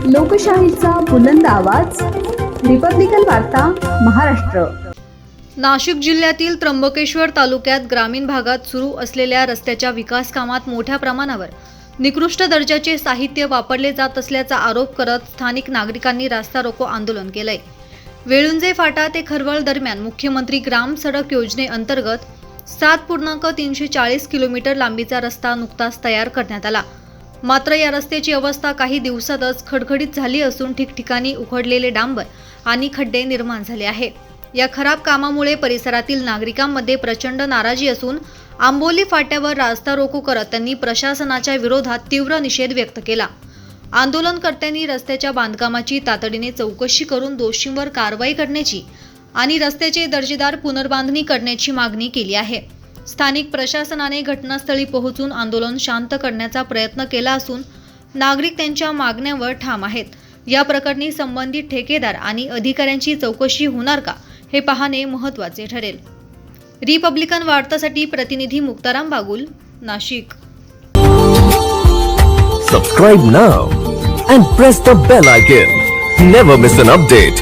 लोकशाहीचा बुलंद आवाज, रिपब्लिकन वार्ता महाराष्ट्र। नाशिक जिल्ह्यातील त्र्यंबकेश्वर तालुक्यात ग्रामीण भागात सुरू असलेल्या रस्त्याच्या विकास कामात मोठ्या प्रमाणावर निकृष्ट दर्जाचे साहित्य वापरले जात असल्याचा आरोप करत स्थानिक नागरिकांनी रास्ता रोको आंदोलन केलंय। वेळुंजे फाटा ते खरवळ दरम्यान मुख्यमंत्री ग्राम सडक योजनेअंतर्गत 7.340 किलोमीटर लांबीचा रस्ता नुकताच तयार करण्यात आला। मात्र या रस्त्याची अवस्था काही दिवसातच खडखडीत झाली असून ठिकठिकाणी उखडलेले डांबर आणि खड्डे निर्माण झाले आहे। या खराब कामामुळे परिसरातील नागरिकांमध्ये प्रचंड नाराजी असून आंबोली फाट्यावर रास्ता रोको करत त्यांनी प्रशासनाच्या विरोधात तीव्र निषेध व्यक्त केला। आंदोलनकर्त्यांनी रस्त्याच्या बांधकामाची तातडीने चौकशी करून दोषींवर कारवाई करण्याची आणि रस्त्याचे दर्जेदार पुनर्बांधणी करण्याची मागणी केली आहे। स्थानिक प्रशासनाने घटनास्थळी पोहोचून आंदोलन शांत करण्याचा प्रयत्न केला असून नागरिक त्यांच्या मागण्यांवर ठाम आहेत। या प्रकरणी संबंधित ठेकेदार आणि अधिकाऱ्यांची चौकशी होणार का हे पाहणे महत्त्वाचे ठरेल। रिपब्लिकन वार्तासाठी प्रतिनिधी Muktaram Bagul, Nashik. Subscribe now and press the bell icon. Never miss an update.